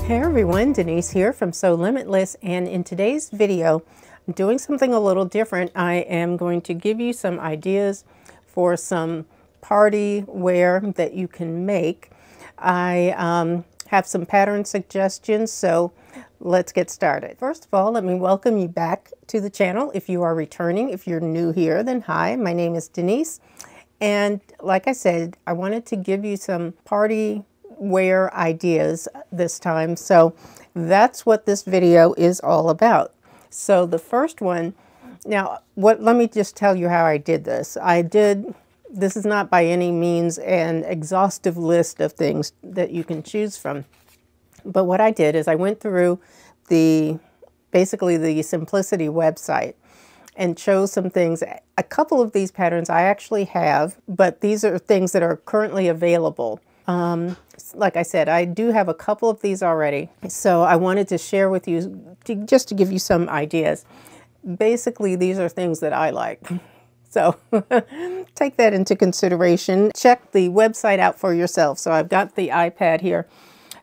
Hey everyone, Denise here from Sewlimitless, and in today's video I'm doing something a little different. I am going to give you some ideas for some party wear that you can make. I have some pattern suggestions, so let's get started. First of all, let me welcome you back to the channel. If you are returning, if you're new here, then hi, my name is Denise, and like I said, I wanted to give you some party wear ideas this time, so that's what this video is all about. So the first one, now let me just tell you how I did this. This is not by any means an exhaustive list of things that you can choose from, but what I did is I went through basically the Simplicity website and chose some things. A couple of these patterns I actually have, but these are things that are currently available. Like I said, I do have a couple of these already, so I wanted to share with you just to give you some ideas. Basically, these are things that I like, so take that into consideration. Check the website out for yourself. So I've got the iPad here.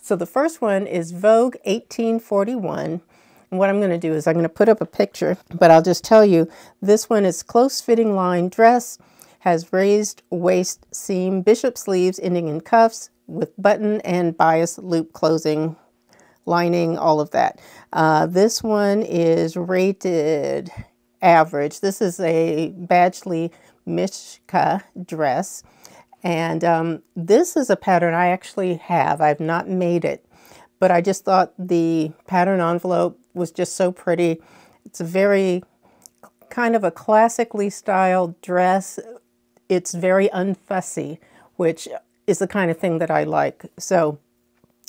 So the first one is Vogue 1841. And what I'm going to do is I'm going to put up a picture, but I'll just tell you, this one is close-fitting line dress, has raised waist seam, bishop sleeves ending in cuffs with button and bias loop closing, lining, all of that. This one is rated average. This is a Badgley Mishka dress, and this is a pattern I actually have. I've not made it, but I just thought the pattern envelope was just so pretty. It's a very kind of a classically styled dress. It's very unfussy, which is the kind of thing that I like. So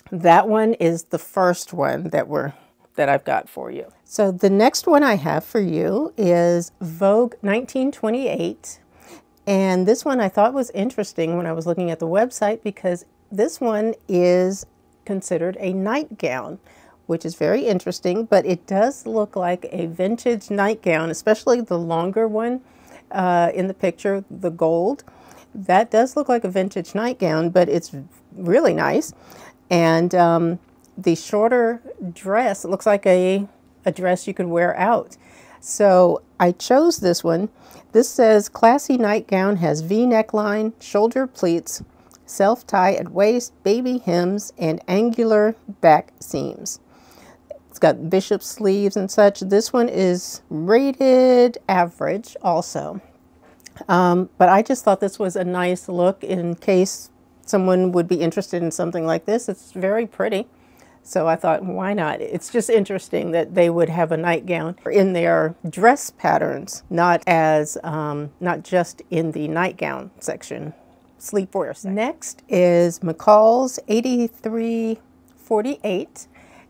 that one is the first one that I've got for you. So the next one I have for you is Vogue 1928. And this one I thought was interesting when I was looking at the website, because this one is considered a nightgown, which is very interesting, but it does look like a vintage nightgown, especially the longer one in the picture, the gold. That does look like a vintage nightgown, but it's really nice. And the shorter dress looks like a dress you could wear out. So I chose this one. This says classy nightgown, has V neckline, shoulder pleats, self-tie at waist, baby hems, and angular back seams. It's got bishop sleeves and such. This one is rated average also. But I just thought this was a nice look in case someone would be interested in something like this. It's very pretty. So I thought, why not? It's just interesting that they would have a nightgown in their dress patterns, not just in the nightgown section, sleepwear section. Next is McCall's 8348.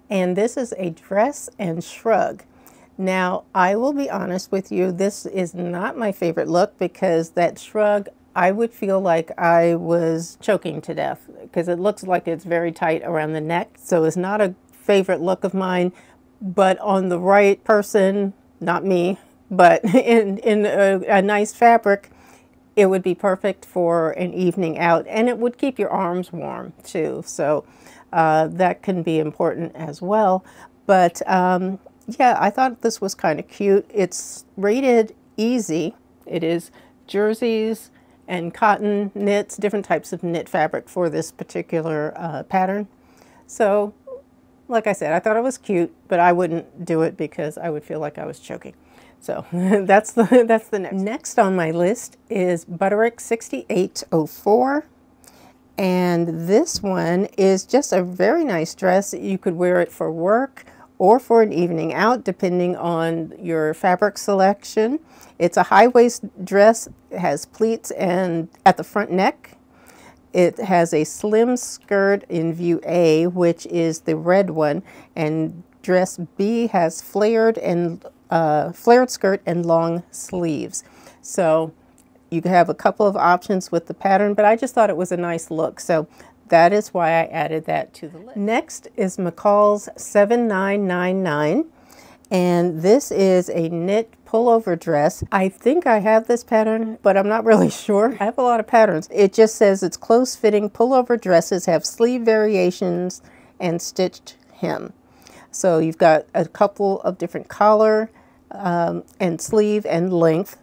And this is a dress and shrug. Now, I will be honest with you, this is not my favorite look, because that shrug, I would feel like I was choking to death, because it looks like it's very tight around the neck. So it's not a favorite look of mine, but on the right person, not me, but in a nice fabric, it would be perfect for an evening out, and it would keep your arms warm too. So that can be important as well. But yeah, I thought this was kind of cute. It's rated easy. It is jerseys and cotton knits, different types of knit fabric for this particular pattern. So like I said, I thought it was cute, but I wouldn't do it because I would feel like I was choking. So that's the next. Next on my list is Butterick 6804. And this one is just a very nice dress. You could wear it for work or for an evening out, depending on your fabric selection. It's a high waist dress. It has pleats and at the front neck. It has a slim skirt in view A, which is the red one, and dress B has flared skirt and long sleeves. So you can have a couple of options with the pattern, but I just thought it was a nice look. So that is why I added that to the list. Next is McCall's 7999. And this is a knit pullover dress. I think I have this pattern, but I'm not really sure. I have a lot of patterns. It just says it's close-fitting pullover dresses, have sleeve variations and stitched hem. So you've got a couple of different collar and sleeve and length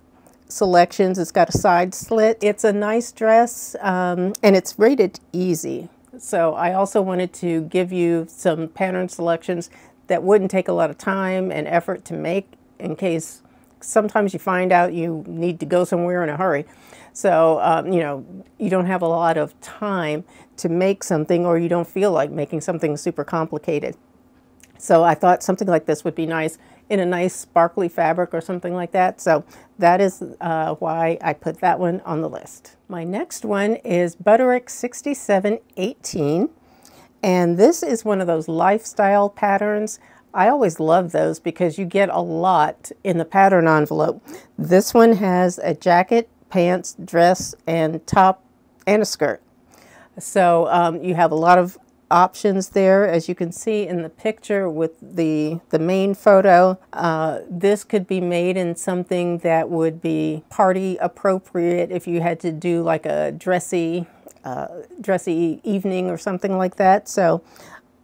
selections. It's got a side slit. It's a nice dress, and it's rated easy. So I also wanted to give you some pattern selections that wouldn't take a lot of time and effort to make, in case sometimes you find out you need to go somewhere in a hurry. So, you know, you don't have a lot of time to make something, or you don't feel like making something super complicated. So I thought something like this would be nice in a nice sparkly fabric or something like that. So that is why I put that one on the list. My next one is Butterick 6718. And this is one of those lifestyle patterns. I always love those because you get a lot in the pattern envelope. This one has a jacket, pants, dress, and top, and a skirt. So you have a lot of options there, as you can see in the picture with the main photo. This could be made in something that would be party appropriate if you had to do like a dressy evening or something like that. So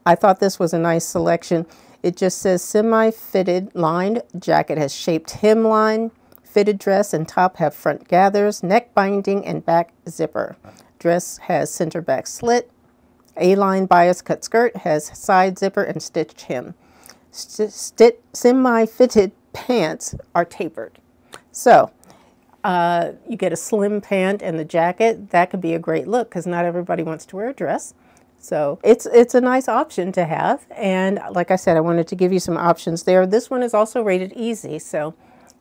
I thought this was a nice selection. It just says semi-fitted lined jacket, has shaped hemline, fitted dress and top have front gathers, neck binding and back zipper. Dress has center back slit. A-line bias cut skirt has side zipper and stitched hem. Semi-fitted pants are tapered. So you get a slim pant and the jacket. That could be a great look because not everybody wants to wear a dress. So it's a nice option to have. And like I said, I wanted to give you some options there. This one is also rated easy, so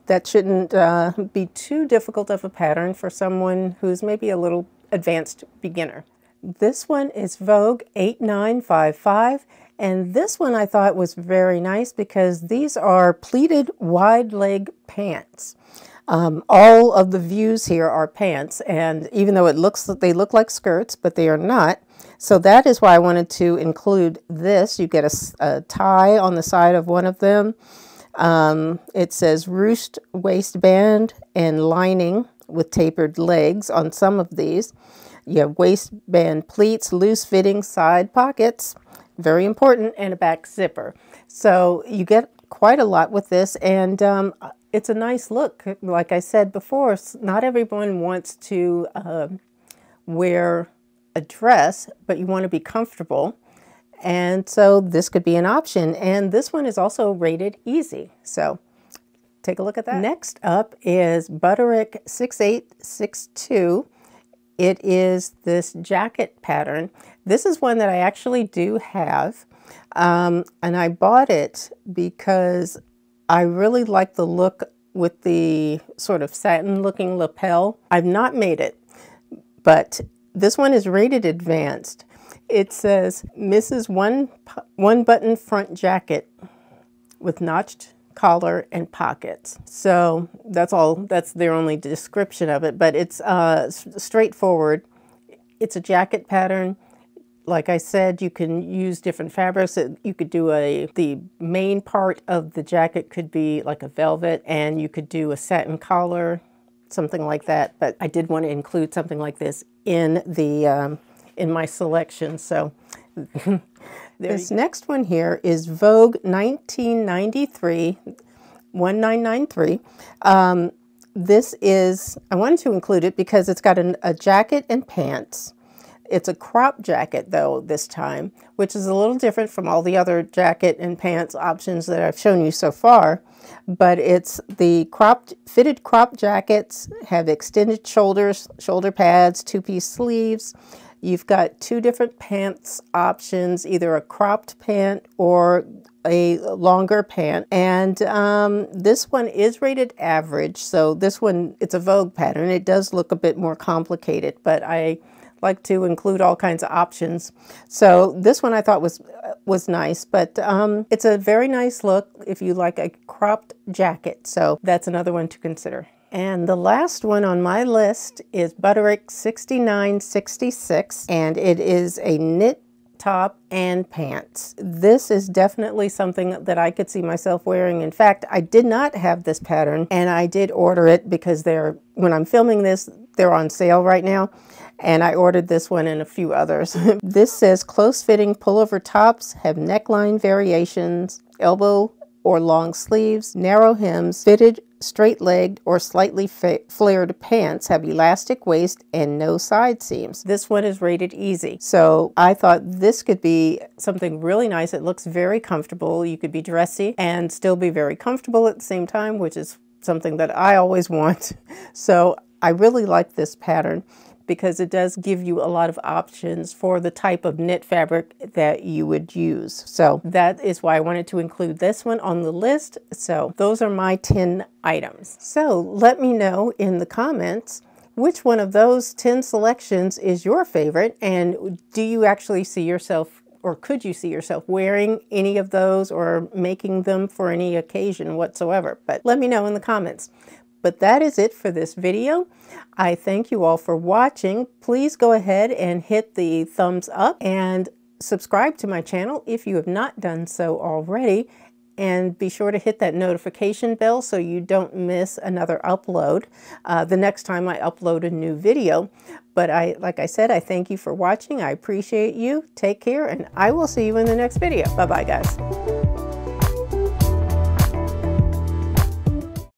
that shouldn't be too difficult of a pattern for someone who's maybe a little advanced beginner. This one is Vogue 8955, and this one I thought was very nice because these are pleated wide leg pants. All of the views here are pants, and even though they look like skirts, but they are not. So that is why I wanted to include this. You get a tie on the side of one of them. It says ruched waistband and lining with tapered legs on some of these. You have waistband pleats, loose fitting side pockets, very important, and a back zipper. So you get quite a lot with this, and it's a nice look. Like I said before, not everyone wants to wear a dress, but you want to be comfortable. And so this could be an option. And this one is also rated easy. So take a look at that. Next up is Butterick 6862. It is this jacket pattern. This is one that I actually do have. And I bought it because I really like the look with the sort of satin looking lapel. I've not made it, but this one is rated advanced. It says Mrs. One Button Front Jacket with notched collar and pockets. So that's all, that's their only description of it, but it's straightforward. It's a jacket pattern. Like I said, you can use different fabrics. You could do the main part of the jacket could be like a velvet, and you could do a satin collar, something like that. But I did want to include something like this in the in my selection. So this next one here is Vogue 1993, 1993. This is, I wanted to include it because it's got a jacket and pants. It's a crop jacket though this time, which is a little different from all the other jacket and pants options that I've shown you so far. But it's the fitted crop jackets, have extended shoulders, shoulder pads, two-piece sleeves. You've got two different pants options, either a cropped pant or a longer pant. And this one is rated average. So this one, it's a Vogue pattern. It does look a bit more complicated, but I like to include all kinds of options. So this one I thought was nice, but it's a very nice look if you like a cropped jacket. So that's another one to consider. And the last one on my list is Butterick 6966, and it is a knit top and pants. This is definitely something that I could see myself wearing. In fact, I did not have this pattern, and I did order it because when I'm filming this, they're on sale right now. and I ordered this one and a few others. This says close-fitting pullover tops have neckline variations, elbow or long sleeves, narrow hems, fitted straight-legged or slightly flared pants have elastic waist and no side seams. This one is rated easy. So I thought this could be something really nice. It looks very comfortable. You could be dressy and still be very comfortable at the same time, which is something that I always want. So I really like this pattern because it does give you a lot of options for the type of knit fabric that you would use. So that is why I wanted to include this one on the list. So those are my 10 items. So let me know in the comments which one of those 10 selections is your favorite, and do you actually see yourself, or could you see yourself wearing any of those or making them for any occasion whatsoever? But let me know in the comments. But that is it for this video. I thank you all for watching. Please go ahead and hit the thumbs up and subscribe to my channel if you have not done so already. And be sure to hit that notification bell so you don't miss another upload the next time I upload a new video. But like I said, I thank you for watching. I appreciate you. Take care, and I will see you in the next video. Bye-bye, guys.